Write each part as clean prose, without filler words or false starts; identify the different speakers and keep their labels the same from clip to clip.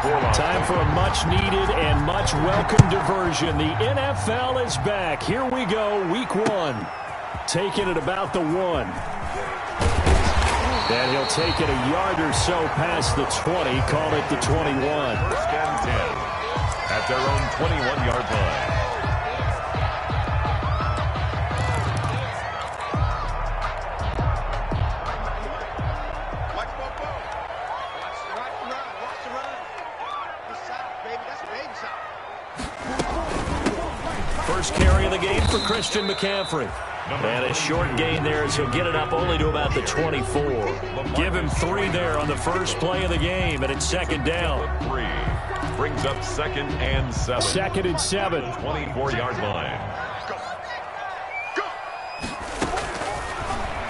Speaker 1: Time for a much-needed and much-welcome diversion. The NFL is back. Here we go, week 1. Taking it about the 1. And he'll take it a yard or so past the 20. Call it the 21.
Speaker 2: First and 10 at their own 21-yard line.
Speaker 1: First carry of the game for Christian McCaffrey. And a short gain there as he'll get it up only to about the 24. Give him 3 there on the first play of the game, and it's second down.
Speaker 2: 3 brings up second and 7.
Speaker 1: Second and 7.
Speaker 2: 24-yard line.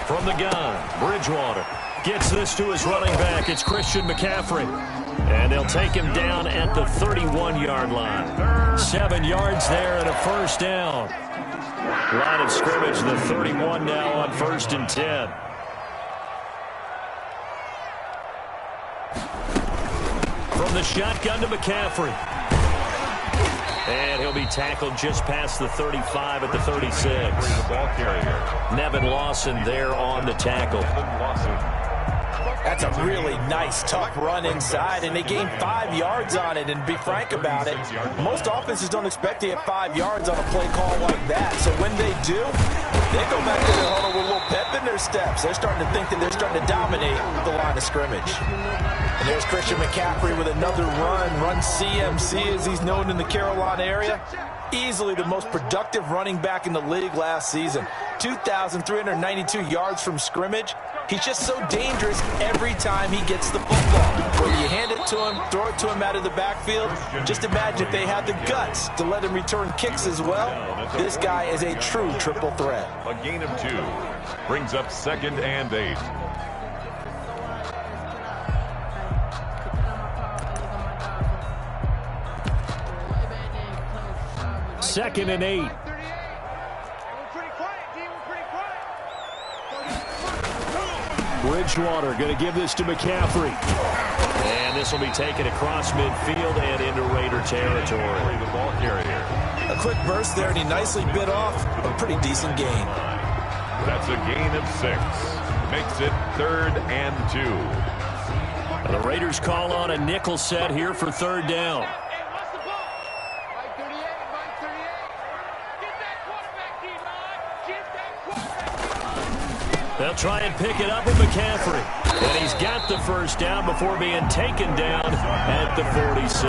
Speaker 1: From the gun, Bridgewater gets this to his running back. It's Christian McCaffrey. And they'll take him down at the 31-yard line. 7 yards there and a first down. Line of scrimmage, the 31 now on first and 10. From the shotgun to McCaffrey. And he'll be tackled just past the 35 at the 36.
Speaker 2: The ball carrier.
Speaker 1: Nevin Lawson there on the tackle.
Speaker 3: That's a really nice, tough run inside, and they gained 5 yards on it. And to be frank about it, most offenses don't expect to get 5 yards on a play call like that. So when they do, they go back to their huddle with a little pep in their steps. They're starting to think that they're starting to dominate the line of scrimmage. And there's Christian McCaffrey with another run CMC, as he's known in the Carolina area. Easily the most productive running back in the league last season. 2,392 yards from scrimmage. He's just so dangerous every time he gets the football. Whether you hand it to him, throw it to him out of the backfield, just imagine if they had the guts to let him return kicks as well. This guy is a true triple threat.
Speaker 2: A gain of 2 brings up second and 8.
Speaker 1: Second and 8. Bridgewater going to give this to McCaffrey. And this will be taken across midfield and into Raider territory.
Speaker 2: The ball carrier.
Speaker 3: A quick burst there, and he nicely bit off a pretty decent gain.
Speaker 2: That's a gain of 6. Makes it 3rd and 2.
Speaker 1: The Raiders call on a nickel set here for 3rd down. They'll try and pick it up with McCaffrey. And he's got the first down before being taken down at the 46.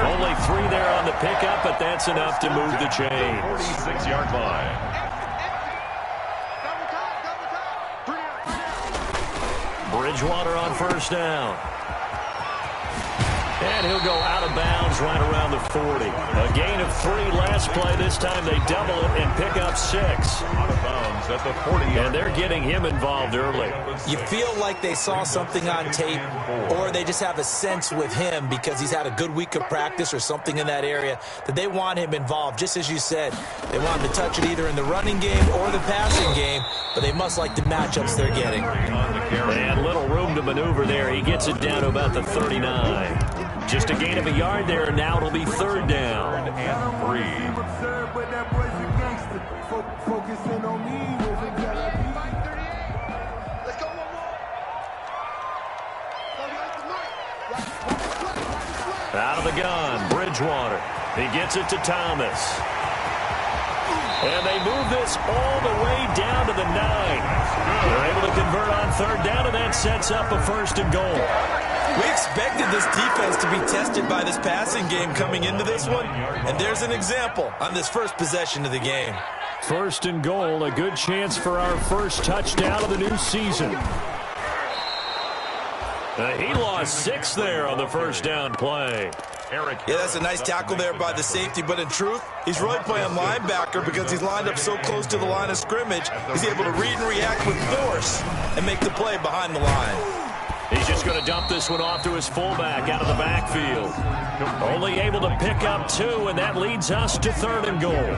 Speaker 1: Only 3 there on the pickup, but that's enough to move the chains.
Speaker 2: 46-yard line.
Speaker 1: Bridgewater on first down. And he'll go out of bounds right around the 40. A gain of 3 last play. This time they double it and pick up 6.
Speaker 2: Out of bounds at the 40.
Speaker 1: And they're getting him involved early.
Speaker 3: You feel like they saw something on tape, or they just have a sense with him because he's had a good week of practice or something in that area that they want him involved. Just as you said, they want him to touch it either in the running game or the passing game, but they must like the matchups they're getting.
Speaker 1: And little room to maneuver there. He gets it down to about the 39. Just a gain of a yard there, and now it'll be 3rd down.
Speaker 2: And 3.
Speaker 1: Out of the gun, Bridgewater. He gets it to Thomas. And they move this all the way down to the 9. They're able to convert on 3rd down, and that sets up a 1st and goal.
Speaker 3: We expected this defense to be tested by this passing game coming into this one, and there's an example on this first possession of the game.
Speaker 1: 1st and goal, a good chance for our first touchdown of the new season. He lost 6 there on the first down play.
Speaker 3: Yeah, that's a nice tackle there by the safety, but in truth, he's really playing linebacker because he's lined up so close to the line of scrimmage. He's able to read and react with force and make the play behind the line.
Speaker 1: He's just going to dump this one off to his fullback out of the backfield. Only able to pick up 2, and that leads us to 3rd and goal.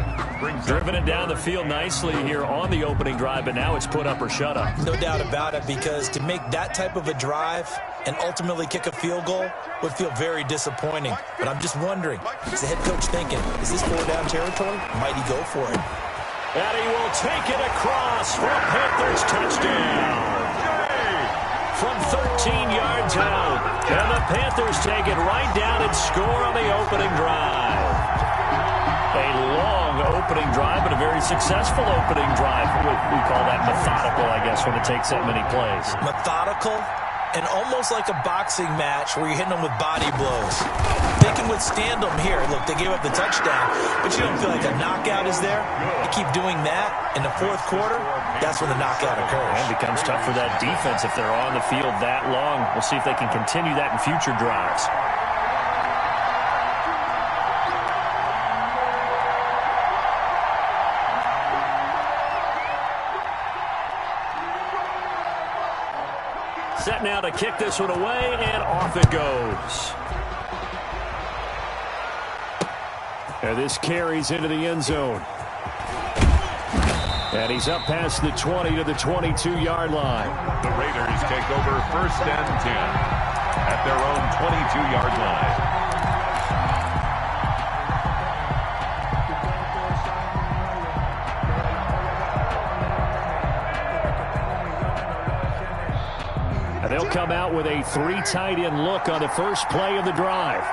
Speaker 1: Driven it down the field nicely here on the opening drive, but now it's put up or shut up.
Speaker 3: No doubt about it, because to make that type of a drive, and ultimately kick a field goal would feel very disappointing. But I'm just wondering, is the head coach thinking, is this 4-down territory? Might he go for it?
Speaker 1: And he will take it across for a Panthers touchdown. From 13 yards out. And the Panthers take it right down and score on the opening drive. A long opening drive, but a very successful opening drive. We call that methodical, I guess, when it takes that many plays.
Speaker 3: Methodical and almost like a boxing match where you're hitting them with body blows. They can withstand them here. Look, they gave up the touchdown, but you don't feel like a knockout is there. You keep doing that in the fourth quarter, that's when the knockout occurs.
Speaker 1: And it becomes tough for that defense if they're on the field that long. We'll see if they can continue that in future drives. Set now to kick this one away, and off it goes. And this carries into the end zone. And he's up past the 20 to the 22-yard line.
Speaker 2: The Raiders take over 1st and 10 at their own 22-yard line.
Speaker 1: And they'll come out with a 3 tight end look on the first play of the drive.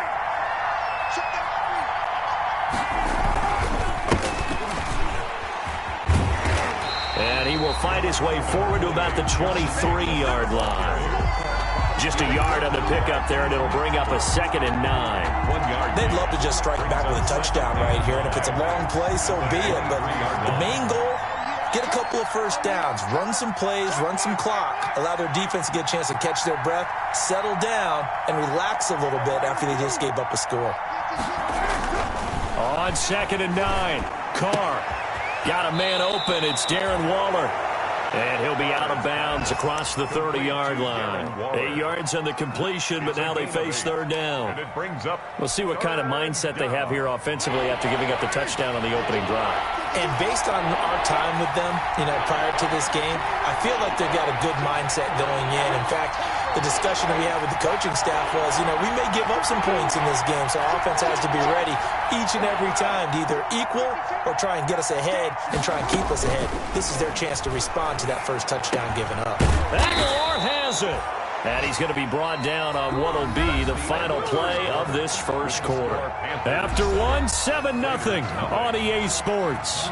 Speaker 1: And he will find his way forward to about the 23-yard line. Just a yard on the pickup there, and it'll bring up a 2nd and 9.
Speaker 2: 1 yard.
Speaker 3: They'd love to just strike back with a touchdown right here, and if it's a long play, so be it. But the main goal, get a couple of first downs, run some plays, run some clock, allow their defense to get a chance to catch their breath, settle down, and relax a little bit after they just gave up a score.
Speaker 1: On 2nd and 9, Carr got a man open. It's Darren Waller. And he'll be out of bounds across the 30-yard line. 8 yards on the completion, but now they face 3rd down. We'll see what kind of mindset they have here offensively after giving up the touchdown on the opening drive.
Speaker 3: And based on our time with them, prior to this game, I feel like they've got a good mindset going in. In fact, the discussion that we had with the coaching staff was, we may give up some points in this game, so our offense has to be ready each and every time to either equal or try and get us ahead and try and keep us ahead. This is their chance to respond to that first touchdown given up.
Speaker 1: Aguilar has it. And he's going to be brought down on what will be the final play of this first quarter. After one, 7-0 on EA Sports.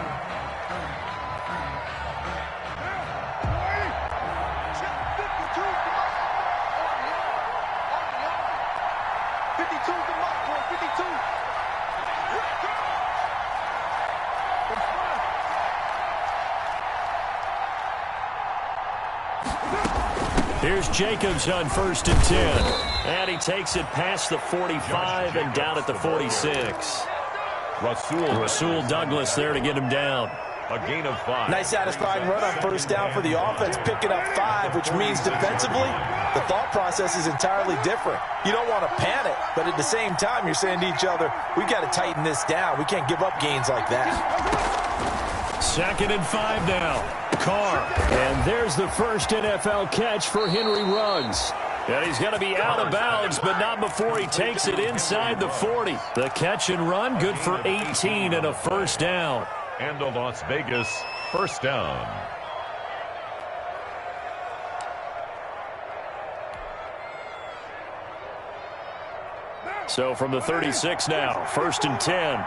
Speaker 1: Here's Jacobs on 1st and 10. And he takes it past the 45 and down at the 46. Rasul Douglas there to get him down.
Speaker 2: A gain of 5.
Speaker 3: Nice satisfying run on 1st down for the offense, picking up 5, which means defensively, the thought process is entirely different. You don't want to panic, but at the same time, you're saying to each other, we've got to tighten this down. We can't give up gains like that.
Speaker 1: 2nd and 5 now. Carr. And there's the first NFL catch for Henry Ruggs. And he's going to be out of bounds, but not before he takes it inside the 40. The catch and run, good for 18 and a 1st down.
Speaker 2: And a Las Vegas 1st down.
Speaker 1: So from the 36 now, 1st and 10.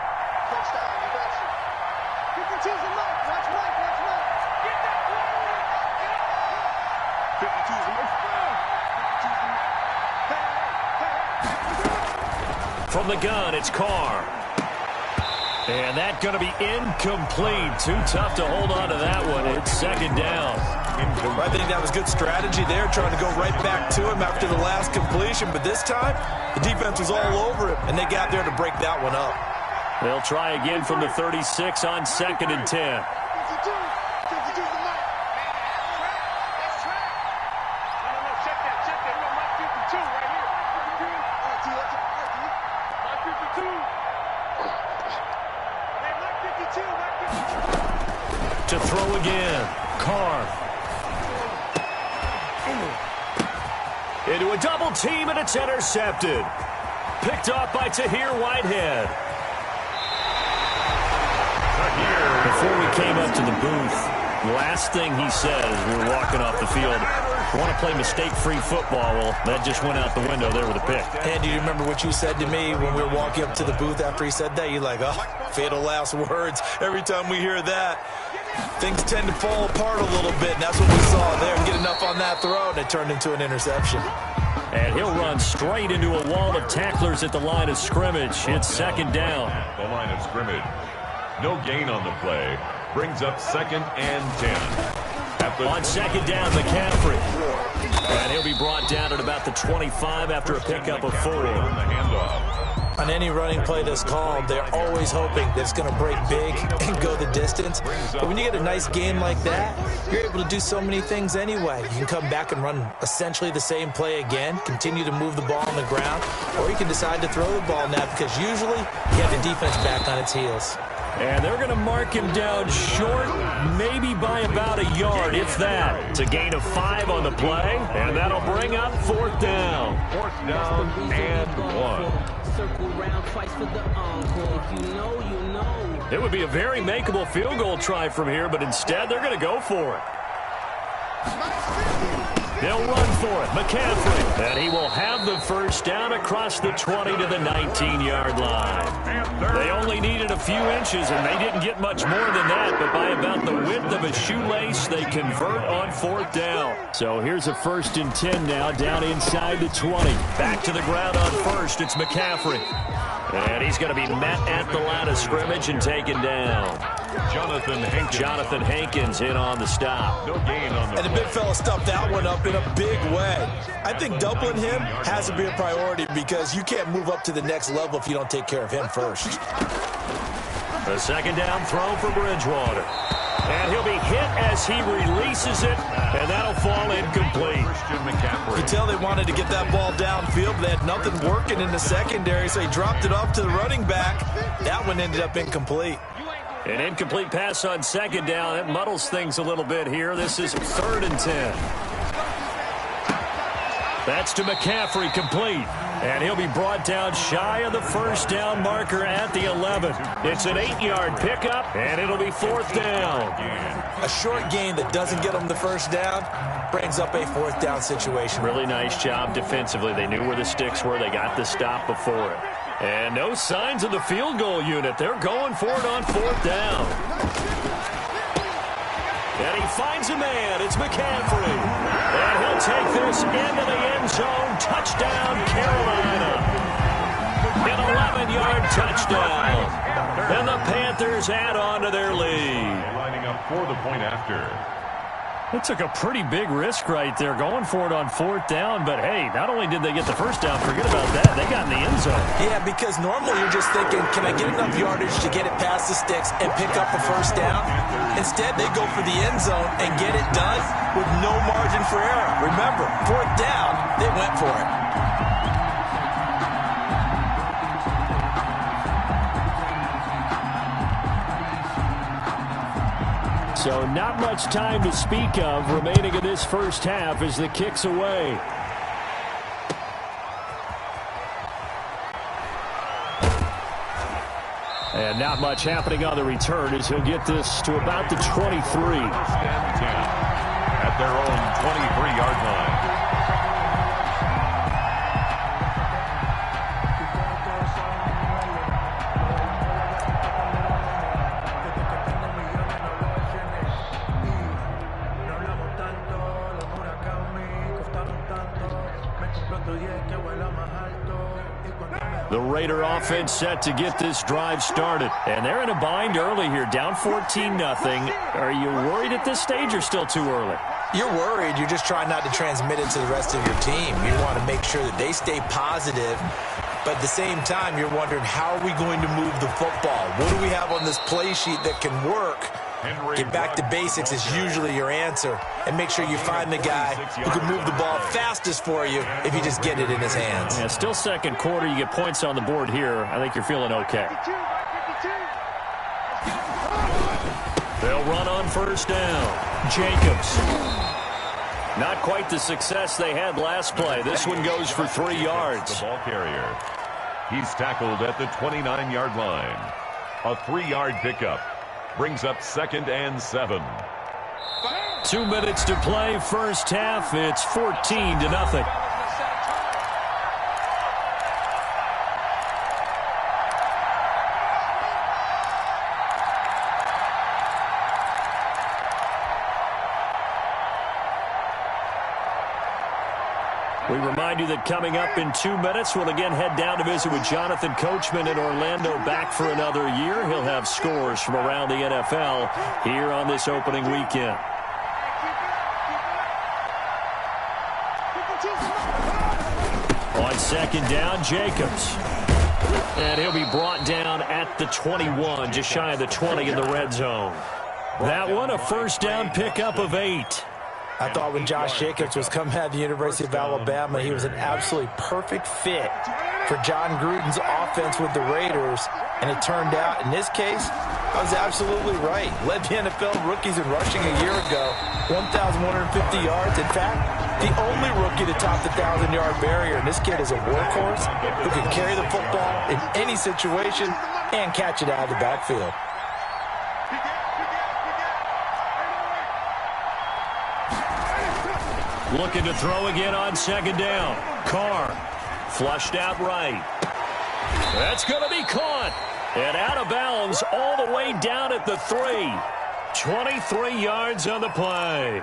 Speaker 1: From the gun, it's Carr. And that's going to be incomplete. Too tough to hold on to that one. It's 2nd down.
Speaker 3: I think that was good strategy there, trying to go right back to him after the last completion. But this time, the defense was all over him, and they got there to break that one up.
Speaker 1: They'll try again from the 36 on 2nd and 10. To throw again, Carr. Into a double team, and it's intercepted. Picked off by Tahir Whitehead. Before we came up to the booth, last thing he said as we were walking off the field, I want to play mistake-free football. Well, that just went out the window there with a pick.
Speaker 3: And do you remember what you said to me when we were walking up to the booth after he said that? You're like, oh, fatal last words. Every time we hear that, things tend to fall apart a little bit, and that's what we saw there. Get enough on that throw, and it turned into an interception.
Speaker 1: And he'll run straight into a wall of tacklers at the line of scrimmage. It's second down.
Speaker 2: The line of scrimmage. No gain on the play. Brings up 2nd and 10.
Speaker 1: On second down, McCaffrey. And he'll be brought down at about the 25 after a pickup of 4.
Speaker 3: On any running play that's called, they're always hoping that it's going to break big and go the distance. But when you get a nice game like that, you're able to do so many things anyway. You can come back and run essentially the same play again, continue to move the ball on the ground, or you can decide to throw the ball now because usually you have the defense back on its heels.
Speaker 1: And they're going to mark him down short, maybe by about a yard, if that. It's a gain of 5 on the play, and that'll bring up 4th down.
Speaker 2: 4th down and 1.
Speaker 4: Circle round twice for the encore. If you know, you know.
Speaker 1: It would be a very makeable field goal try from here, but instead they're going to go for it. They'll run for it. McCaffrey. And he will have the first down across the 20 to the 19-yard line. They only needed a few inches, and they didn't get much more than that, but by about the width of a shoelace, they convert on 4th down. So here's a 1st and 10 now, down inside the 20. Back to the ground on 1st. It's McCaffrey. And he's going to be met at the line of scrimmage and taken down. Jonathan Hankins in on the stop.
Speaker 2: No gain on the
Speaker 3: And the big fella stuffed that one up in a big way. I think doubling him has to be a priority because you can't move up to the next level if you don't take care of him first.
Speaker 1: A second down throw for Bridgewater. And he'll be hit as he releases it, and that'll fall incomplete.
Speaker 3: You can tell they wanted to get that ball downfield, but they had nothing working in the secondary, so he dropped it off to the running back. That one ended up incomplete.
Speaker 1: An incomplete pass on second down. It muddles things a little bit here. This is 3rd and 10. That's to McCaffrey, complete. And he'll be brought down shy of the first down marker at the 11. It's an 8-yard pickup, and it'll be 4th down.
Speaker 3: A short gain that doesn't get them the first down brings up a 4th down situation.
Speaker 1: Really nice job defensively. They knew where the sticks were. They got the stop before it. And no signs of the field goal unit. They're going for it on 4th down. And he finds a man. It's McCaffrey. And he'll take this into the end zone. Touchdown, Carolina. An 11-yard touchdown. And the Panthers add on to their lead.
Speaker 2: Lining up for the point after.
Speaker 1: They took a pretty big risk right there, going for it on 4th down. But, hey, not only did they get the first down, forget about that, they got in the end zone.
Speaker 3: Yeah, because normally you're just thinking, can I get enough yardage to get it past the sticks and pick up a first down? Instead, they go for the end zone and get it done with no margin for error. Remember, 4th down, they went for it.
Speaker 1: So not much time to speak of remaining in this first half as the kick's away. And not much happening on the return as he'll get this to about the 23.
Speaker 2: 1st and 10 at their own 23-yard line.
Speaker 1: The Raider offense set to get this drive started. And they're in a bind early here, down 14-0. Are you worried at this stage or still too early?
Speaker 3: You're worried. You're just trying not to transmit it to the rest of your team. You want to make sure that they stay positive. But at the same time, you're wondering, how are we going to move the football? What do we have on this play sheet that can work? Get back to basics is usually your answer. And make sure you find the guy who can move the ball fastest for you if you just get it in his hands.
Speaker 1: Yeah, still second quarter. You get points on the board here. I think you're feeling okay. They'll run on 1st down. Jacobs. Not quite the success they had last play. This one goes for 3 yards.
Speaker 2: The ball carrier. He's tackled at the 29-yard line. A 3-yard pickup brings up 2nd and 7.
Speaker 1: 2 minutes to play, first half. It's 14-0. We remind you that coming up in 2 minutes, we'll again head down to visit with Jonathan Coachman in Orlando, back for another year. He'll have scores from around the NFL here on this opening weekend. On 2nd down, Jacobs. And he'll be brought down at the 21, just shy of the 20 in the red zone. That one, a first down pickup of 8.
Speaker 3: I thought when Josh Jacobs was coming out of the University of Alabama, he was an absolutely perfect fit for John Gruden's offense with the Raiders. And it turned out, in this case, I was absolutely right. Led the NFL rookies in rushing a year ago, 1,150 yards. In fact, the only rookie to top the 1,000-yard barrier. And this kid is a workhorse who can carry the football in any situation and catch it out of the backfield.
Speaker 1: Looking to throw again on 2nd down. Carr flushed out right. That's going to be caught. And out of bounds all the way down at the 3. 23 yards on the play.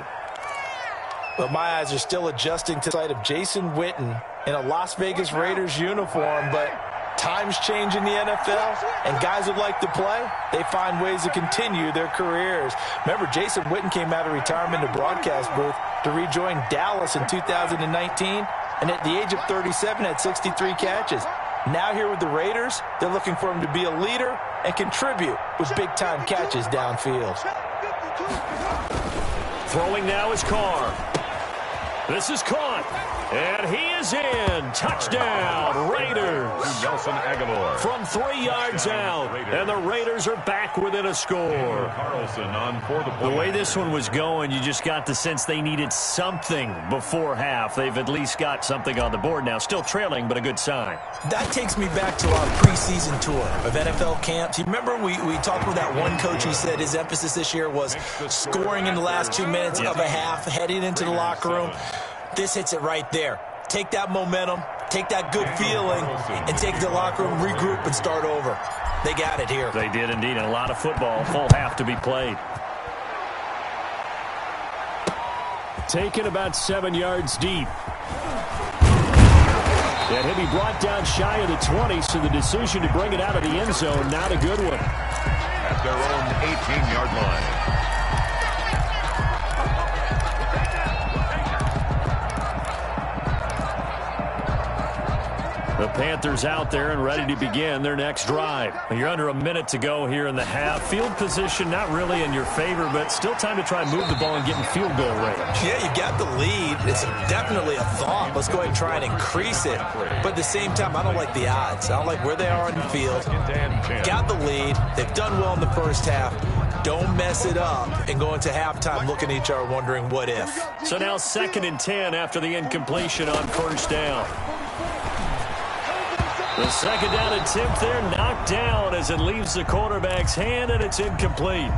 Speaker 3: But my eyes are still adjusting to the sight of Jason Witten in a Las Vegas Raiders uniform. But times change in the NFL, and guys who like to play, they find ways to continue their careers. Remember, Jason Witten came out of retirement to broadcast booth to rejoin Dallas in 2019, and at the age of 37 had 63 catches. Now here with the Raiders, they're looking for him to be a leader and contribute with big-time catches downfield.
Speaker 1: Throwing now is Carr. This is caught, and he is in. Touchdown, Raiders.
Speaker 2: Nelson Aguilar.
Speaker 1: From 3 yards out, and the Raiders are back within a score.
Speaker 2: Carlson on for the
Speaker 1: way this one was going, you just got the sense they needed something before half. They've at least got something on the board now. Still trailing, but a good sign.
Speaker 3: That takes me back to our preseason tour of NFL camps. You remember we talked with that one coach who said his emphasis this year was scoring in the last 2 minutes of a half, heading into the locker room. This hits it right there. Take that momentum, take that good feeling, and take the locker room, regroup, and start over. They got it here.
Speaker 1: They did indeed, and a lot of football, full half to be played. Taken about 7 yards deep. And he'll be brought down shy of the 20, so the decision to bring it out of the end zone, not a good one.
Speaker 2: At their own 18-yard line.
Speaker 1: The Panthers out there and ready to begin their next drive. You're under a minute to go here in the half. Field position not really in your favor, but still time to try and move the ball and get in field goal range.
Speaker 3: Yeah, you got the lead. It's definitely a thought. Let's go ahead and try and increase it. But at the same time, I don't like the odds. I don't like where they are on the field. Got the lead. They've done well in the first half. Don't mess it up and go into halftime looking at each other wondering what if.
Speaker 1: So now 2nd and 10 after the incompletion on first down. The 2nd down attempt there knocked down as it leaves the quarterback's hand, and it's incomplete.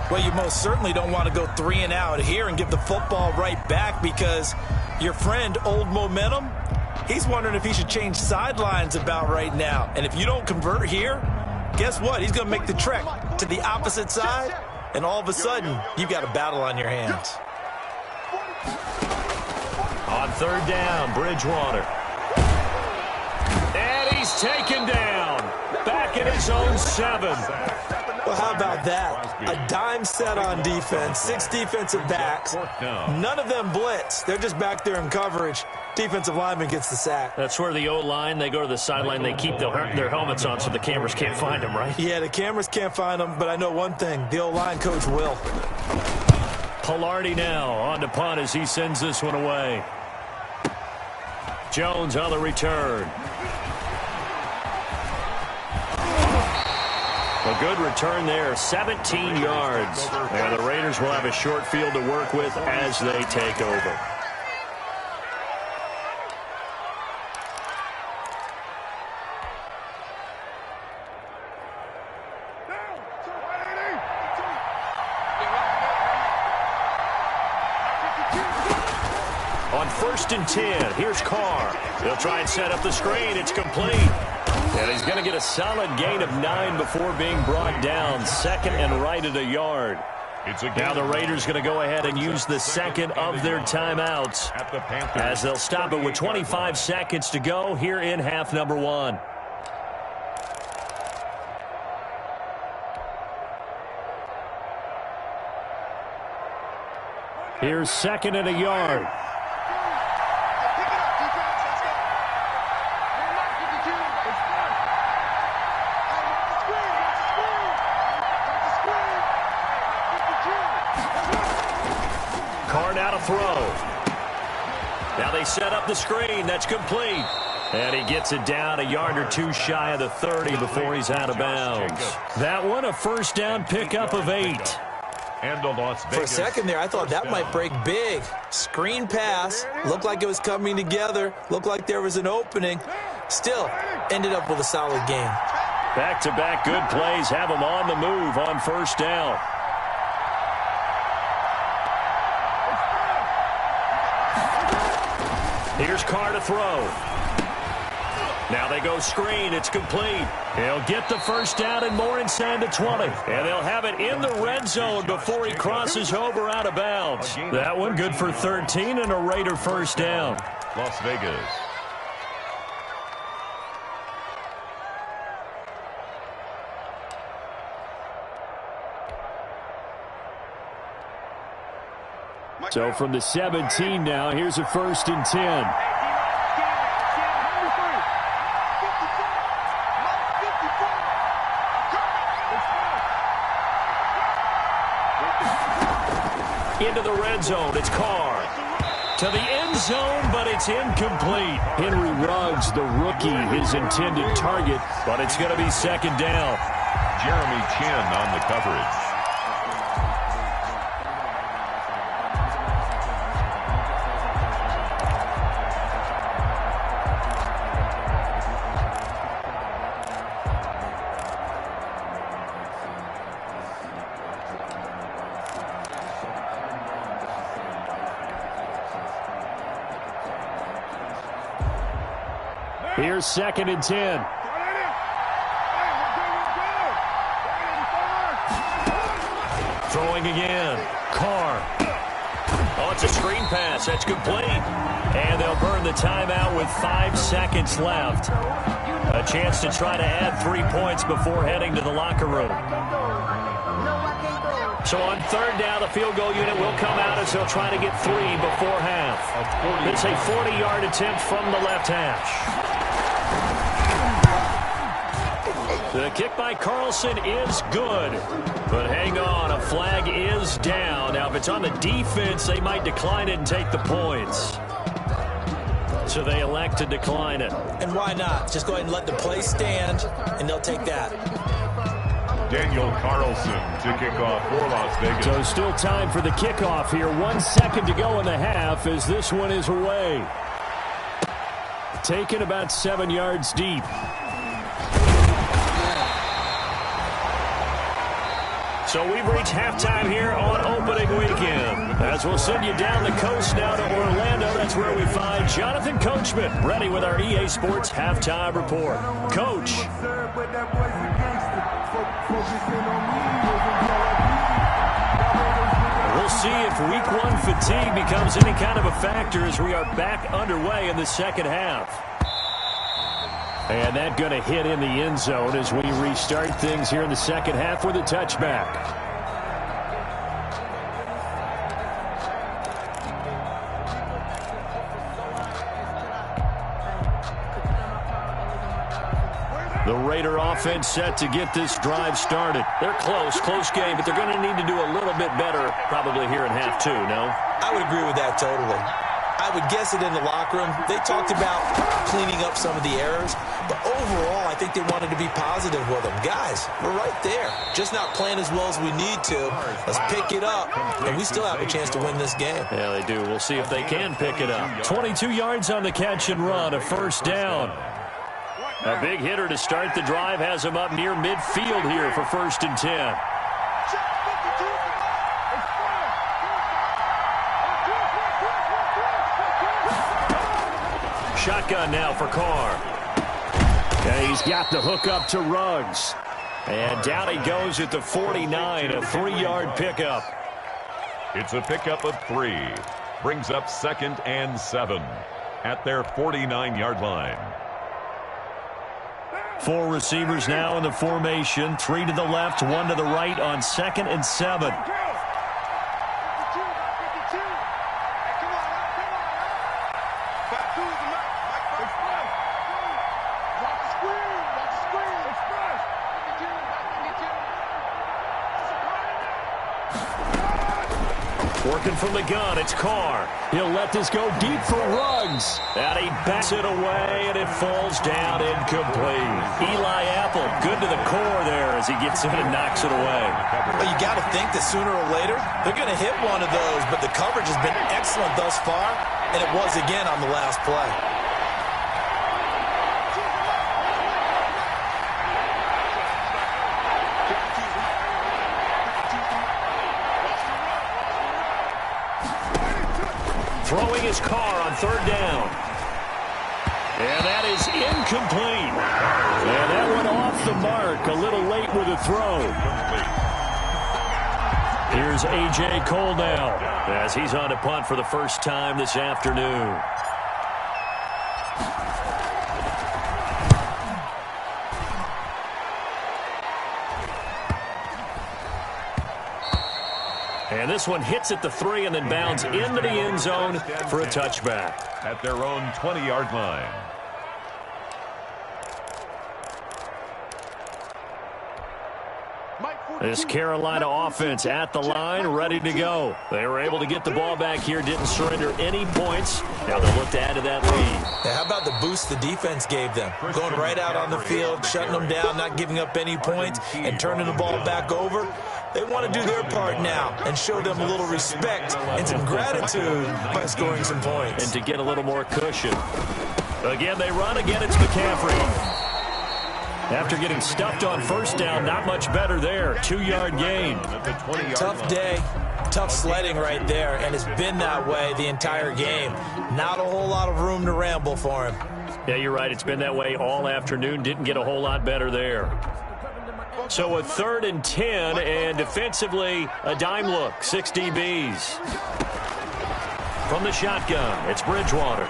Speaker 3: Well, you most certainly don't want to go 3 and out here and give the football right back, because your friend, Old Momentum, he's wondering if he should change sidelines about right now. And if you don't convert here, guess what? He's going to make the trek to the opposite side, and all of a sudden, you've got a battle on your hands.
Speaker 1: On 3rd down, Bridgewater. And he's taken down. Back in his own 7.
Speaker 3: Well, how about that? A dime set on defense, 6 defensive backs. None of them blitz. They're just back there in coverage. Defensive lineman gets the sack.
Speaker 1: That's where the O-line, they go to the sideline, they keep their helmets on so the cameras can't find them, right?
Speaker 3: Yeah, the cameras can't find them, but I know one thing. The O-line coach will.
Speaker 1: Pilardi now on to punt as he sends this one away. Jones on the return. The good return there, 17 yards. And the Raiders will have a short field to work with as they take over. On 1st and 10, here's Carr. He'll try and set up the screen. It's complete. And he's going to get a solid gain of 9 before being brought down. Second and right at a yard. Now the Raiders going to go ahead and use the second of their timeouts as they'll stop it with 25 seconds to go here in half number 1. Here's second and a yard. Carr now to throw. Now they set up the screen. That's complete. And he gets it down a yard or two shy of the 30 before he's out of bounds. That one a first down pickup of 8.
Speaker 2: And the Las Vegas.
Speaker 3: For a second there, I thought that might break big. Screen pass. Looked like it was coming together. Looked like there was an opening. Still, ended up with a solid game.
Speaker 1: Back-to-back good plays have him on the move on first down. Here's Carr to throw. Now they go screen. It's complete. He'll get the first down and more inside the 20. And they'll have it in the red zone before he crosses over out of bounds. That one good for 13 and a Raider first down.
Speaker 2: Las Vegas.
Speaker 1: So from the 17 now, here's a 1st and 10. Into the red zone, it's Carr. To the end zone, but it's incomplete. Henry Ruggs, the rookie, his intended target, but it's going to be second down.
Speaker 2: Jeremy Chin on the coverage.
Speaker 1: Here's second and 10. Throwing again. Carr. Oh, it's a screen pass. That's complete. And they'll burn the timeout with 5 seconds left. A chance to try to add 3 points before heading to the locker room. So on third down, the field goal unit will come out as they'll try to get 3 before half. It's a 40-yard attempt from the left hash. The kick by Carlson is good. But hang on, a flag is down. Now, if it's on the defense, they might decline it and take the points. So they elect to decline it.
Speaker 3: And why not? Just go ahead and let the play stand, and they'll take that.
Speaker 2: Daniel Carlson to kick off for Las Vegas.
Speaker 1: So still time for the kickoff here. 1 second to go in the half as this one is away. Taken about 7 yards deep. So we've reached halftime here on opening weekend. As we'll send you down the coast now to Orlando, that's where we find Jonathan Coachman, ready with our EA Sports Halftime Report. Coach. We'll see if Week 1 fatigue becomes any kind of a factor as we are back underway in the second half. And that going to hit in the end zone as we restart things here in the second half with a touchback. The Raider offense set to get this drive started. They're close game, but they're going to need to do a little bit better probably here in half 2, no?
Speaker 3: I would agree with that totally. I would guess it in the locker room. They talked about cleaning up some of the errors, but overall, I think they wanted to be positive with them. Guys, we're right there. Just not playing as well as we need to. Let's pick it up, and we still have a chance to win this game.
Speaker 1: Yeah, they do. We'll see if they can pick it up. 22 yards on the catch and run, a first down. A big hitter to start the drive has him up near midfield here for 1st and 10. Shotgun now for Carr. And he's got the hook up to Ruggs. And down he goes at the 49, a 3-yard pickup.
Speaker 2: It's a pickup of 3. Brings up 2nd and 7 at their 49-yard line.
Speaker 1: 4 receivers now in the formation. 3 to the left, 1 to the right on 2nd and 7. Working from the gun, it's Carr. He'll let this go deep for Ruggs. And he backs it away, and it falls down incomplete. Eli Apple, good to the core there as he gets in and knocks it away.
Speaker 3: Well, you got to think that sooner or later, they're going to hit one of those, but the coverage has been excellent thus far, and it was again on the last play.
Speaker 1: Throwing his Carr on 3rd down. And that is incomplete. And that went off the mark a little late with a throw. Here's A.J. Cole now as he's on to punt for the first time this afternoon. And this one hits at the 3 and then bounds into the end zone for a touchback.
Speaker 2: At their own 20-yard line.
Speaker 1: This Carolina offense at the line, ready to go. They were able to get the ball back here, didn't surrender any points. Now they'll look to add to that lead.
Speaker 3: Now, how about the boost the defense gave them? Going right out on the field, shutting them down, not giving up any points, and turning the ball back over. They want to do their part now and show them a little respect and some gratitude by scoring some points.
Speaker 1: And to get a little more cushion. Again, they run. Again, it's McCaffrey. After getting stuffed on 1st down, not much better there. 2-yard gain.
Speaker 3: Tough day, tough sledding right there, and it's been that way the entire game. Not a whole lot of room to ramble for him.
Speaker 1: Yeah, you're right. It's been that way all afternoon. Didn't get a whole lot better there. So a 3rd and 10, and defensively, a dime look. 6 DBs. From the shotgun, it's Bridgewater.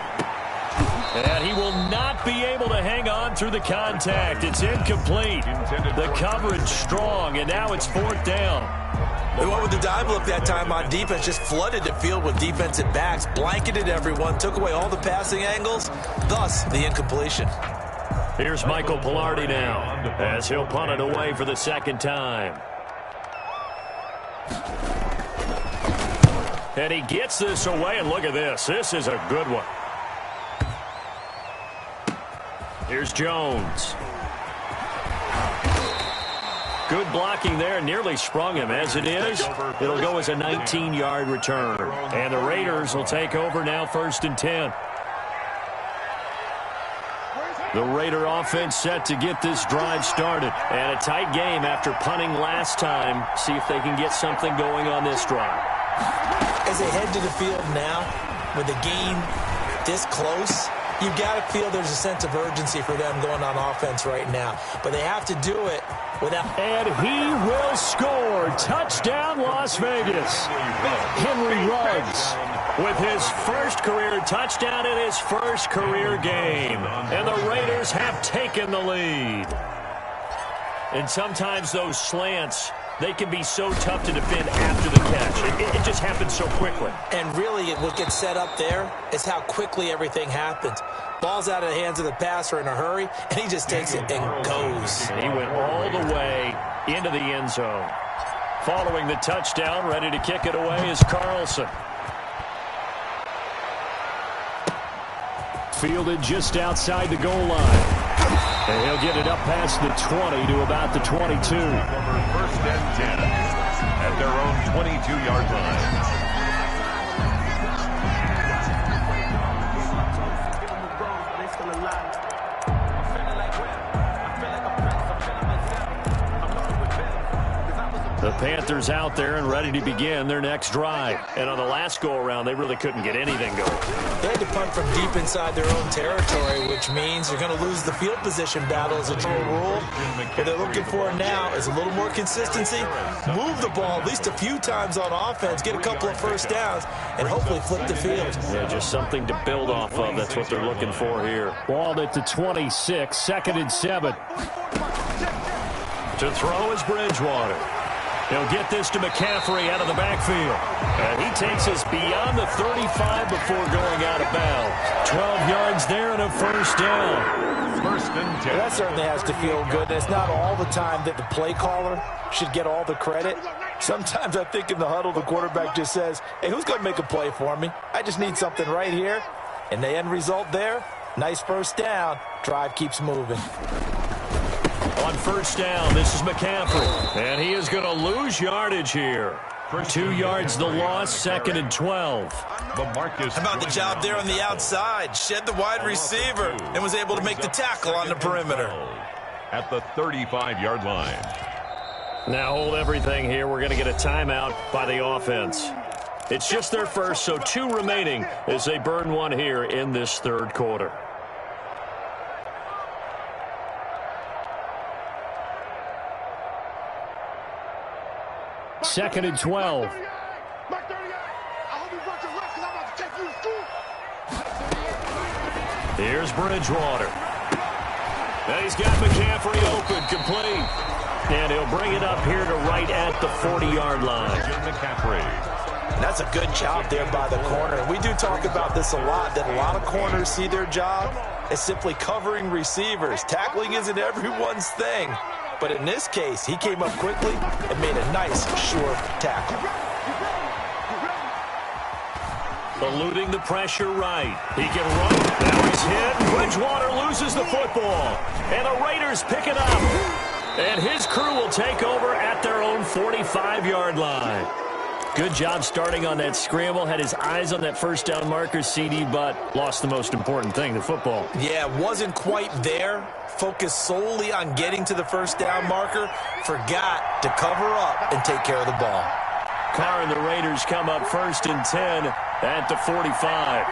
Speaker 1: And he will not be able to hang on through the contact. It's incomplete. The coverage strong, and now it's 4th down.
Speaker 3: They went with the dime look that time on defense, just flooded the field with defensive backs, blanketed everyone, took away all the passing angles, thus the incompletion.
Speaker 1: Here's Michael Pilardi now as he'll punt it away for the 2nd time. And he gets this away, and look at this. This is a good one. Here's Jones. Good blocking there. Nearly sprung him. As it is, it'll go as a 19-yard return. And the Raiders will take over now 1st and 10. The Raider offense set to get this drive started. And a tight game after punting last time. See if they can get something going on this drive.
Speaker 3: As they head to the field now, with the game this close, you've got to feel there's a sense of urgency for them going on offense right now. But they have to do it without...
Speaker 1: And he will score. Touchdown, Las Vegas. Henry Ruggs with his first career touchdown in his first career game. And the Raiders have taken the lead. And sometimes those slants, they can be so tough to defend after the catch. It just happens so quickly.
Speaker 3: And really, what gets set up there is how quickly everything happens. Ball's out of the hands of the passer in a hurry, and he just takes it and goes.
Speaker 1: And he went all the way into the end zone. Following the touchdown, ready to kick it away is Carlson. Fielded just outside the goal line. And he'll get it up past the 20 to about the 22.
Speaker 2: First and 10 at their own 22-yard line.
Speaker 1: The Panthers out there and ready to begin their next drive. And on the last go-around, they really couldn't get anything going.
Speaker 3: They had to punt from deep inside their own territory, which means you're going to lose the field position battle as a general rule. What they're looking for now is a little more consistency, move the ball at least a few times on offense, get a couple of first downs, and hopefully flip the field.
Speaker 1: Yeah, just something to build off of. That's what they're looking for here. Ball at the 26, 2nd and 7. To throw is Bridgewater. He'll get this to McCaffrey out of the backfield. And he takes us beyond the 35 before going out of bounds. 12 yards there and a first down.
Speaker 2: First and 10.
Speaker 3: That certainly has to feel good. And it's not all the time that the play caller should get all the credit. Sometimes I think in the huddle, the quarterback just says, hey, who's going to make a play for me? I just need something right here. And the end result there, nice first down. Drive keeps moving.
Speaker 1: On first down, this is McCaffrey. And he is going to lose yardage here. 2 yards the loss, 2nd and 12.
Speaker 3: How about the job there on the outside? Shed the wide receiver and was able to make the tackle on the perimeter.
Speaker 2: At the 35-yard line.
Speaker 1: Now hold everything here. We're going to get a timeout by the offense. It's just their first, so 2 remaining as they burn one here in this third quarter. Second and 12. Here's Bridgewater. And he's got McCaffrey open, complete. And he'll bring it up here to right at the 40-yard line.
Speaker 2: McCaffrey.
Speaker 3: And that's a good job there by the corner. We do talk about this a lot, that a lot of corners see their job as simply covering receivers. Tackling isn't everyone's thing. But in this case, he came up quickly and made a nice, sure tackle.
Speaker 1: Eluding the pressure right. He can run. Now he's hit. Bridgewater loses the football. And the Raiders pick it up. And his crew will take over at their own 45-yard line. Good job starting on that scramble. Had his eyes on that first down marker, CD, but lost the most important thing, the football.
Speaker 3: Yeah, wasn't quite there. Focused solely on getting to the first down marker. Forgot to cover up and take care of the ball.
Speaker 1: Carr and the Raiders come up 1st and 10 at the 45.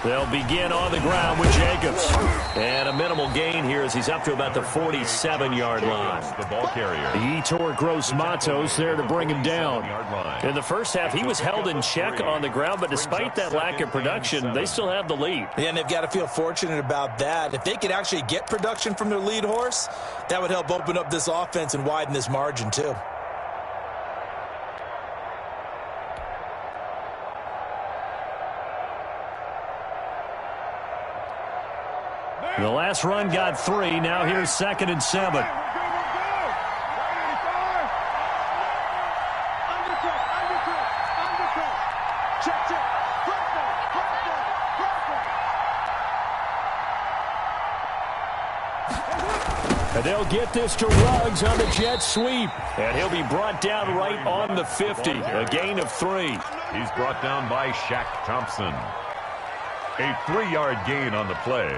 Speaker 1: They'll begin on the ground with Jacobs. And a minimal gain here as he's up to about the 47-yard line.
Speaker 2: The ball carrier.
Speaker 1: Yetur Gross-Matos there to bring him down. In the first half, he was held in check on the ground, but despite that lack of production, they still have the lead.
Speaker 3: Yeah, and they've got to feel fortunate about that. If they could actually get production from their lead horse, that would help open up this offense and widen this margin too.
Speaker 1: The last run got 3. Now here's 2nd and 7. And they'll get this to Ruggs on the jet sweep. And he'll be brought down right on the 50. A gain of 3.
Speaker 2: He's brought down by Shaq Thompson. A 3-yard gain on the play.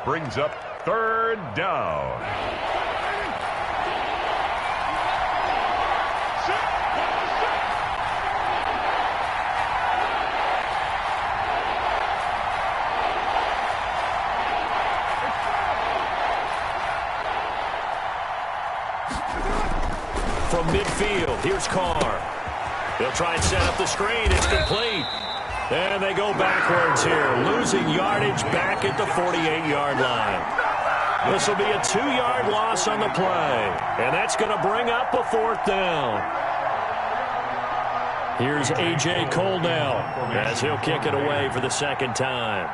Speaker 2: Brings up 3rd down.
Speaker 1: From midfield, here's Carr. He'll try and set up the screen. It's complete. And they go backwards here, losing yardage back at the 48-yard line. This will be a 2-yard loss on the play, and that's going to bring up a 4th down. Here's A.J. Cole now as he'll kick it away for the 2nd time.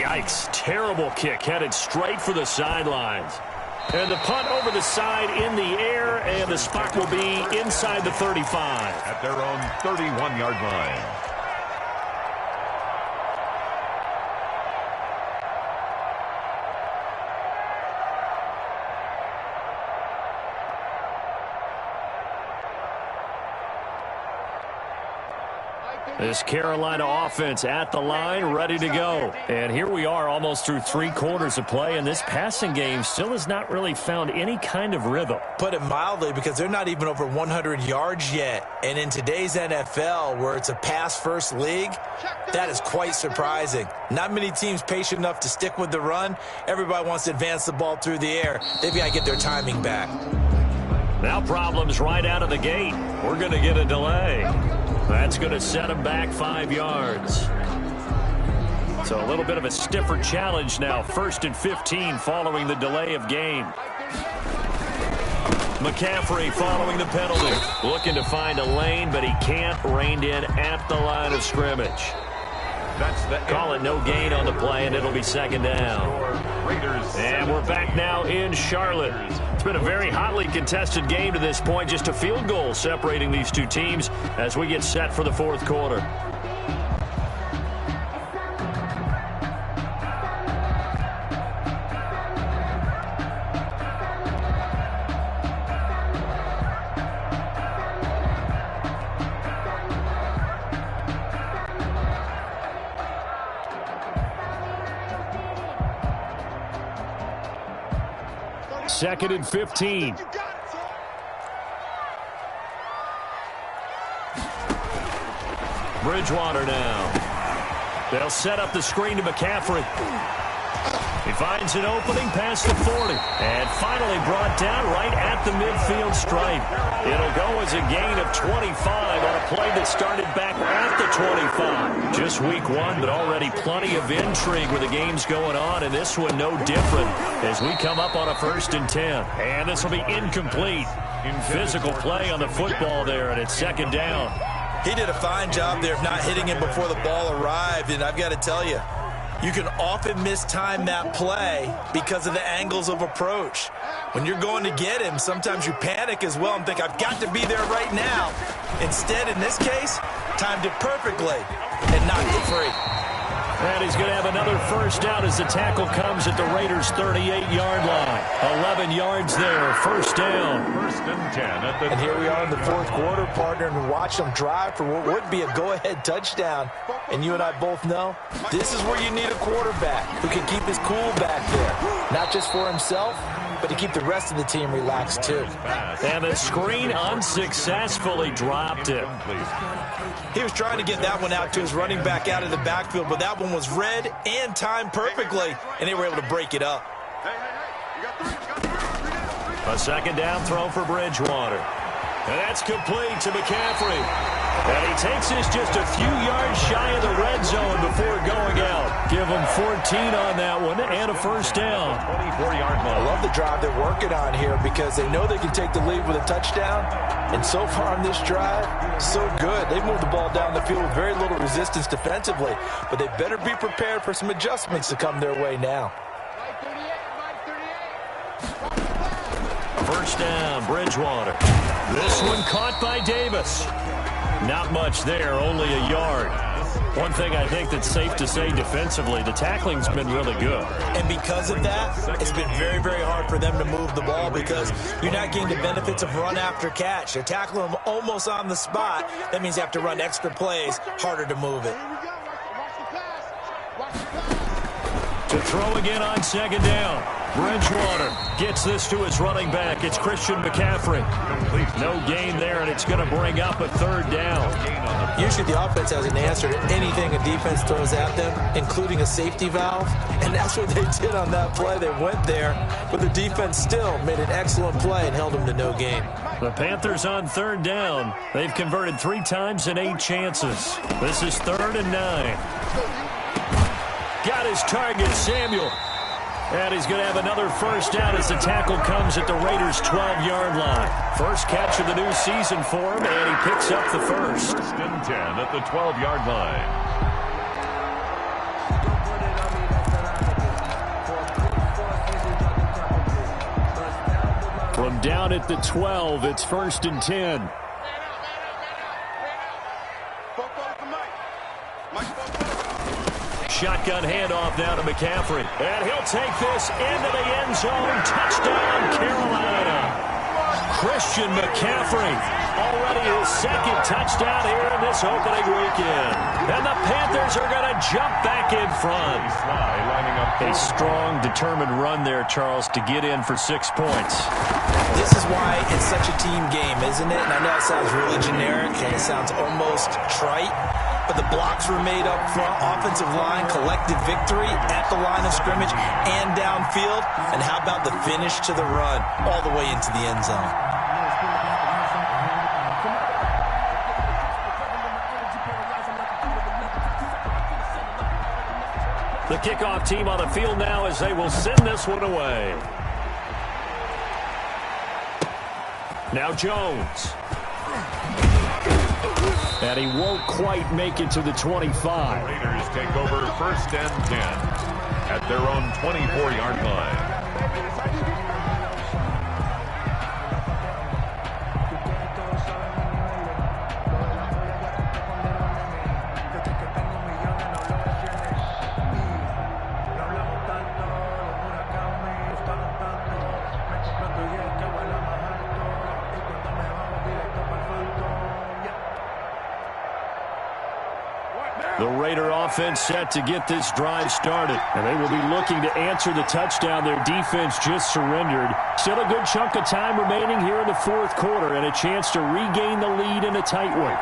Speaker 1: yikes. Terrible kick headed straight for the sidelines. And the punt over the side in the air, and the spot will be inside the 35.
Speaker 2: At their own 31-yard line.
Speaker 1: This Carolina offense at the line, ready to go. And here we are almost through 3 quarters of play, and this passing game still has not really found any kind of rhythm.
Speaker 3: Put it mildly, because they're not even over 100 yards yet. And in today's NFL, where it's a pass-first league, that is quite surprising. Not many teams patient enough to stick with the run. Everybody wants to advance the ball through the air. They've got to get their timing back.
Speaker 1: Now problems right out of the gate. We're going to get a delay. That's going to set him back 5 yards. So a little bit of a stiffer challenge now. 1st and 15 following the delay of game. McCaffrey following the penalty. Looking to find a lane, but he can't. Reined in at the line of scrimmage. Call it no gain on the play, and it'll be 2nd down. And we're back now in Charlotte. It's been a very hotly contested game to this point. Just a field goal separating these two teams as we get set for the 4th quarter. Second and 15. Bridgewater now. They'll set up the screen to McCaffrey. He finds an opening past the 40. And finally brought down right at the midfield stripe. It'll go as a gain of 25 on a play that started back at the 25. Just week 1, but already plenty of intrigue with the games going on. And this one no different as we come up on a 1st and 10. And this will be incomplete. Physical play on the football there, and it's 2nd down.
Speaker 3: He did a fine job there of not hitting him before the ball arrived. And I've got to tell you, you can often mistime that play because of the angles of approach. When you're going to get him, sometimes you panic as well and think, I've got to be there right now. Instead, in this case, timed it perfectly and knocked it free.
Speaker 1: And he's going to have another 1st down as the tackle comes at the Raiders' 38-yard line. 11 yards there, 1st down.
Speaker 2: 1st and 10 at the.
Speaker 3: And here we are in the 4th quarter, partner, and watch them drive for what would be a go-ahead touchdown. And you and I both know this is where you need a quarterback who can keep his cool back there, not just for himself, but to keep the rest of the team relaxed too.
Speaker 1: And the screen unsuccessfully dropped it.
Speaker 3: He was trying to get that one out to his running back out of the backfield, but that one was read and timed perfectly, and they were able to break it up.
Speaker 1: A 2nd down throw for Bridgewater. And that's complete to McCaffrey. And he takes this just a few yards shy of the red zone before going out. Give him 14 on that one and a 1st down.
Speaker 2: 24-yard line.
Speaker 3: I love the drive they're working on here because they know they can take the lead with a touchdown. And so far on this drive, so good. They moved the ball down the field with very little resistance defensively. But they better be prepared for some adjustments to come their way now.
Speaker 1: 1st down, Bridgewater. This one caught by Davis. Not much there, only a yard. One thing I think that's safe to say defensively, the tackling's been really good.
Speaker 3: And because of that, it's been very, very hard for them to move the ball because you're not getting the benefits of run after catch. They're tackling them almost on the spot. That means you have to run extra plays, harder to move it.
Speaker 1: To throw again on 2nd down. Bridgewater gets this to his running back. It's Christian McCaffrey. No gain there, and it's going to bring up a 3rd down.
Speaker 3: Usually the offense has an answer to anything a defense throws at them, including a safety valve. And that's what they did on that play. They went there, but the defense still made an excellent play and held them to no gain.
Speaker 1: The Panthers on 3rd down. They've converted 3 times in 8 chances. This is 3rd and 9. Got his target, Samuel. And he's going to have another 1st down as the tackle comes at the Raiders' 12-yard line. First catch of the new season for him, and he picks up the 1st.
Speaker 2: 1st and 10 at the 12-yard line.
Speaker 1: Down at the 12, it's 1st and 10. Shotgun handoff now to McCaffrey. And he'll take this into the end zone. Touchdown, Carolina. Christian McCaffrey, already his 2nd touchdown here in this opening weekend. And the Panthers are going to jump back in front. A strong, determined run there, Charles, to get in for 6 points.
Speaker 3: This is why it's such a team game, isn't it? And I know it sounds really generic and it sounds almost trite, but the blocks were made up front, offensive line, collective victory at the line of scrimmage and downfield. And how about the finish to the run all the way into the end zone?
Speaker 1: The kickoff team on the field now as they will send this one away. Now Jones. And he won't quite make it to the 25.
Speaker 2: The Raiders take over 1st and 10 at their own 24-yard line.
Speaker 1: The Raider offense set to get this drive started. And they will be looking to answer the touchdown their defense just surrendered. Still a good chunk of time remaining here in the 4th quarter and a chance to regain the lead in a tight one.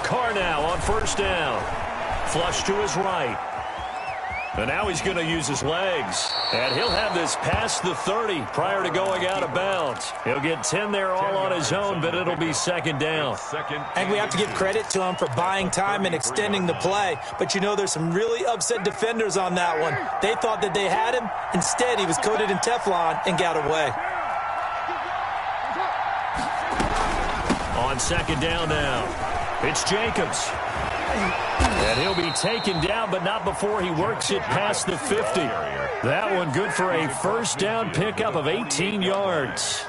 Speaker 1: Carr now on 1st down. Flush to his right. And now he's going to use his legs. And he'll have this past the 30 prior to going out of bounds. He'll get 10 there all on his own, but it'll be 2nd down.
Speaker 3: And we have to give credit to him for buying time and extending the play. But you know there's some really upset defenders on that one. They thought that they had him. Instead, he was coated in Teflon and got away.
Speaker 1: On 2nd down now, it's Jacobs. And he'll be taken down, but not before he works it past the 50. That one good for a 1st down pickup of 18 yards.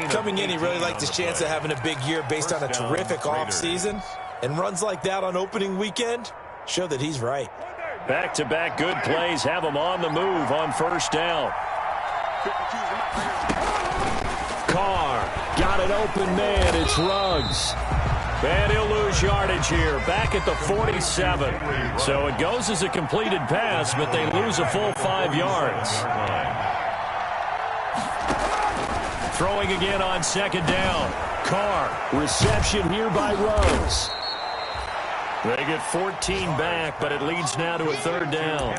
Speaker 3: Coming in, he really liked his chance of having a big year based on a terrific offseason. And runs like that on opening weekend show that he's right.
Speaker 1: Back-to-back good plays have him on the move on 1st down. Carr got an open man. It's Ruggs. And he'll lose yardage here, back at the 47. So it goes as a completed pass, but they lose a full 5 yards. Throwing again on 2nd down. Carr, reception here by Ruggs. They get 14 back, but it leads now to a 3rd down.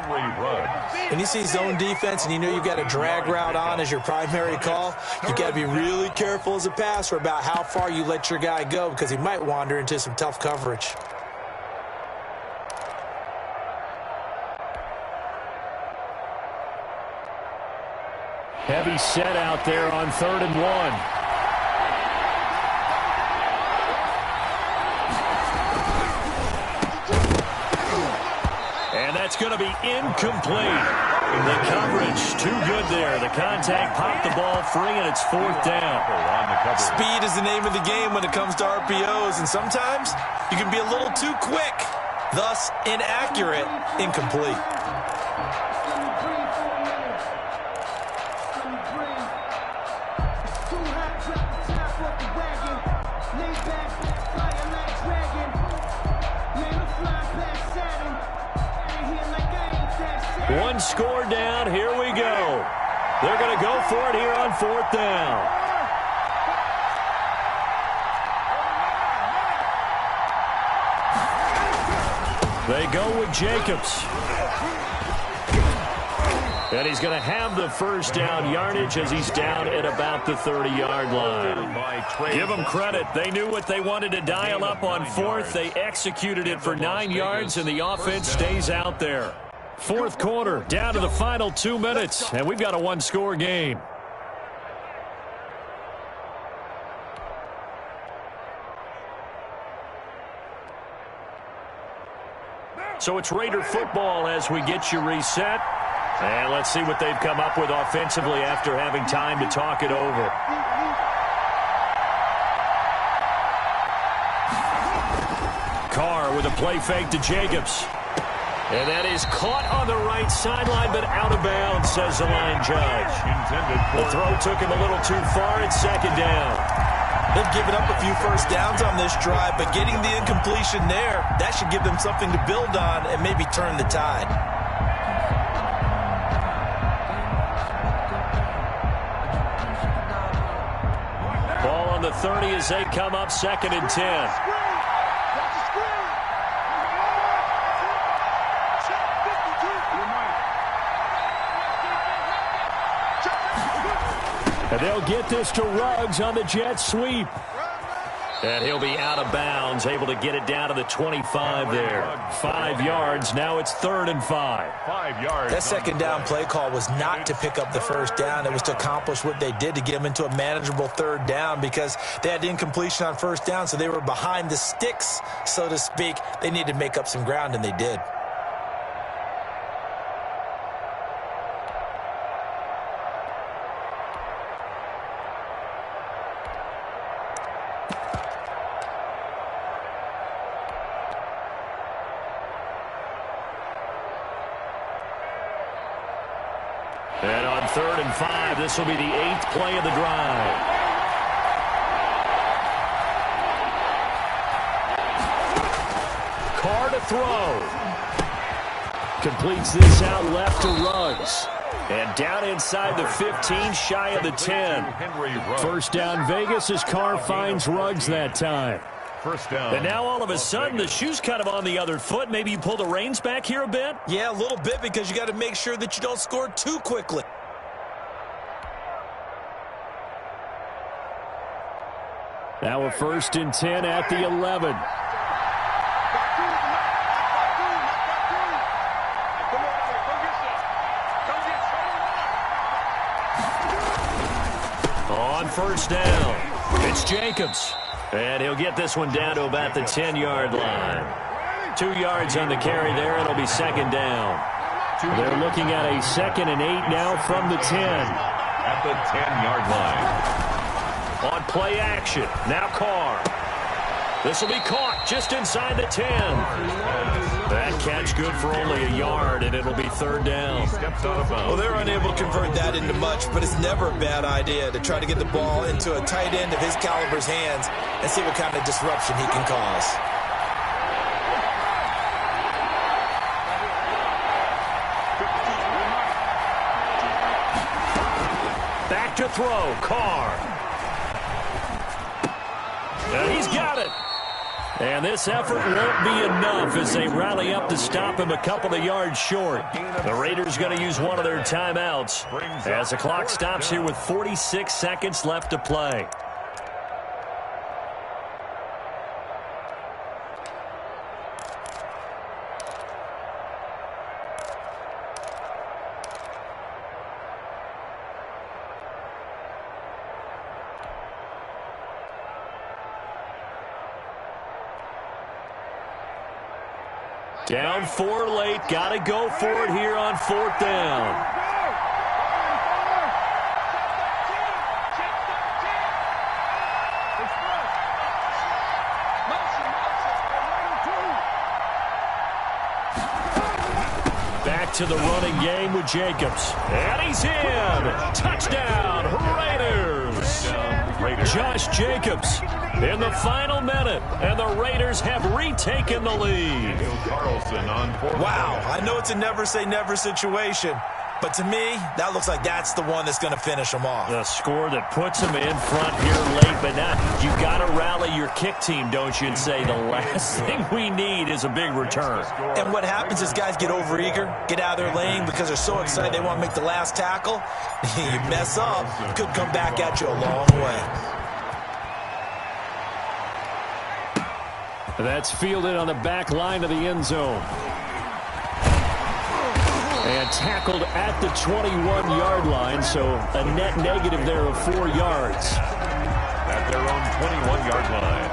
Speaker 3: When you see zone defense and you know you've got a drag route on as your primary call, you've got to be really careful as a passer about how far you let your guy go because he might wander into some tough coverage.
Speaker 1: Heavy set out there on 3rd and 1. That's going to be incomplete. The coverage too good there. The contact popped the ball free, and it's 4th down.
Speaker 3: Speed is the name of the game when it comes to RPOs, and sometimes you can be a little too quick, thus inaccurate, incomplete.
Speaker 1: One score down. Here we go. They're going to go for it here on 4th down. They go with Jacobs. And he's going to have the 1st down yardage as he's down at about the 30-yard line. Give them credit. They knew what they wanted to dial up on 4th. They executed it for 9 yards, and the offense stays out there. 4th quarter, down to the final 2 minutes, and we've got a 1-score game. So it's Raider football as we get you reset. And let's see what they've come up with offensively after having time to talk it over. Carr with a play fake to Jacobs. And that is caught on the right sideline, but out of bounds, says the line judge. The throw took him a little too far. It's second down.
Speaker 3: They've given up a few first downs on this drive, but getting the incompletion there, that should give them something to build on and maybe turn the tide.
Speaker 1: Ball on the 30 as they come up, 2nd and 10. And they'll get this to Ruggs on the jet sweep. And he'll be out of bounds, able to get it down to the 25 there. 5 yards. Now it's 3rd and 5.
Speaker 2: 5 yards.
Speaker 3: That second down play call was not to pick up the first down. It was to accomplish what they did to get them into a manageable 3rd down because they had incompletion on first down, so they were behind the sticks, so to speak. They needed to make up some ground, and they did.
Speaker 1: And on 3rd and 5, this will be the 8th play of the drive. Carr to throw. Completes this out left to Ruggs. And down inside the 15, shy of the 10. First down Vegas as Carr finds Ruggs that time.
Speaker 2: First down.
Speaker 1: And now all of a sudden the shoe's kind of on the other foot. Maybe you pull the reins back here a bit?
Speaker 3: Yeah, a little bit because you got to make sure that you don't score too quickly.
Speaker 1: Now a 1st and 10 at the 11. On 1st down, it's Jacobs. And he'll get this one down to about the 10-yard line. 2 yards on the carry there. It'll be 2nd down. They're looking at a 2nd and 8 now from the 10.
Speaker 2: At the 10-yard line.
Speaker 1: On play action. Now Carr. This will be caught just inside the 10. That catch good for only a yard, and it'll be 3rd down.
Speaker 3: Well, they're unable to convert that into much, but it's never a bad idea to try to get the ball into a tight end of his caliber's hands and see what kind of disruption he can cause.
Speaker 1: Back to throw, Carr. And he's got it. And this effort won't be enough as they rally up to stop him a couple of yards short. The Raiders going to use one of their timeouts as the clock stops here with 46 seconds left to play. Down 4 late. Got to go for it here on 4th down. Back to the running game with Jacobs. And he's in. Touchdown, Raiders. Josh Jacobs in the final minute, and the Raiders have retaken the lead.
Speaker 3: Wow, I know it's a never-say-never situation, but to me, that looks like that's the one that's going to finish them off.
Speaker 1: The score that puts them in front here late, but now you've got to rally your kick team, don't you, and say the last thing we need is a big return.
Speaker 3: And what happens is guys get overeager, get out of their lane because they're so excited they want to make the last tackle. You mess up, could come back at you a long way.
Speaker 1: That's fielded on the back line of the end zone. And tackled at the 21-yard line, so a net negative there of 4 yards.
Speaker 2: At their own 21-yard line.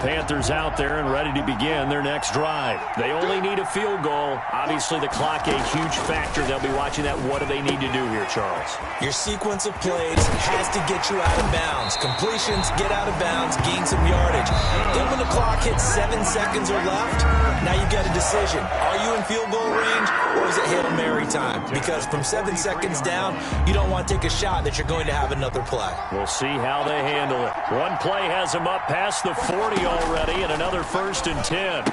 Speaker 1: Panthers out there and ready to begin their next drive. They only need a field goal. Obviously, the clock a huge factor. They'll be watching that. What do they need to do here, Charles?
Speaker 3: Your sequence of plays has to get you out of bounds. Completions, get out of bounds, gain some yardage. Then when the clock hits 7 seconds or left, now you've got a decision. Are you in field goal range or is it Hail Mary time? Because from 7 seconds down, you don't want to take a shot that you're going to have another play.
Speaker 1: We'll see how they handle it. One play has them up past the 40 already, and another 1st and 10.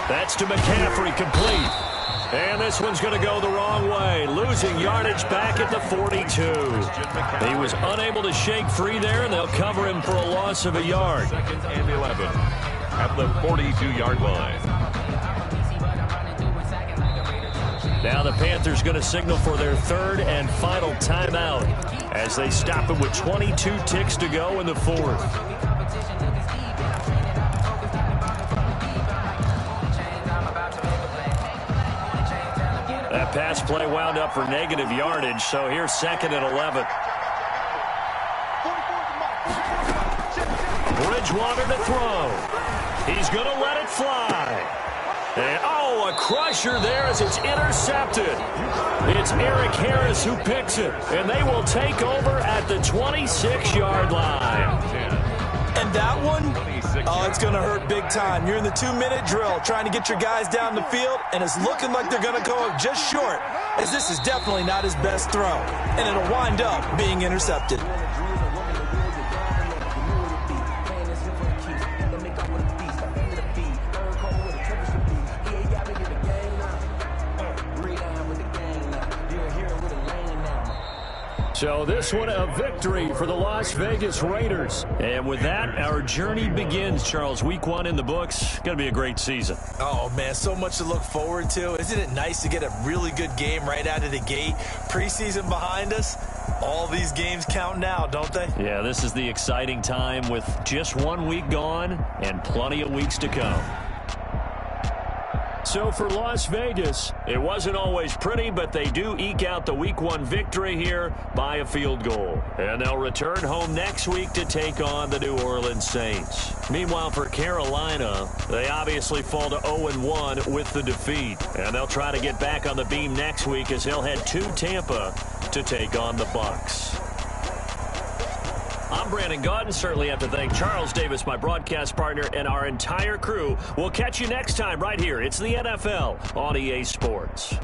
Speaker 1: That's to McCaffrey, complete. And this one's going to go the wrong way, losing yardage back at the 42. He was unable to shake free there, and they'll cover him for a loss of a yard.
Speaker 2: 2nd and 11 at the 42-yard line.
Speaker 1: Now the Panthers going to signal for their 3rd and final timeout as they stop it with 22 ticks to go in the 4th. That pass play wound up for negative yardage, so here's 2nd and 11. Bridgewater to throw. He's going to let it fly. And, a crusher there as it's intercepted. It's Eric Harris who picks it, and they will take over at the 26-yard line.
Speaker 3: And that one, it's going to hurt big time. You're in the 2-minute drill trying to get your guys down the field, and it's looking like they're going to go up just short, as this is definitely not his best throw, and it'll wind up being intercepted.
Speaker 1: So this one a victory for the Las Vegas Raiders. And with that, our journey begins, Charles. Week 1 in the books. Going to be a great season.
Speaker 3: Oh, man, so much to look forward to. Isn't it nice to get a really good game right out of the gate? Preseason behind us. All these games count now, don't they?
Speaker 1: Yeah, this is the exciting time with just 1 week gone and plenty of weeks to come. So for Las Vegas, it wasn't always pretty, but they do eke out the Week 1 victory here by a field goal. And they'll return home next week to take on the New Orleans Saints. Meanwhile, for Carolina, they obviously fall to 0-1 with the defeat. And they'll try to get back on the beam next week as they'll head to Tampa to take on the Bucs. I'm Brandon Gaudin. Certainly have to thank Charles Davis, my broadcast partner, and our entire crew. We'll catch you next time right here. It's the NFL on EA Sports.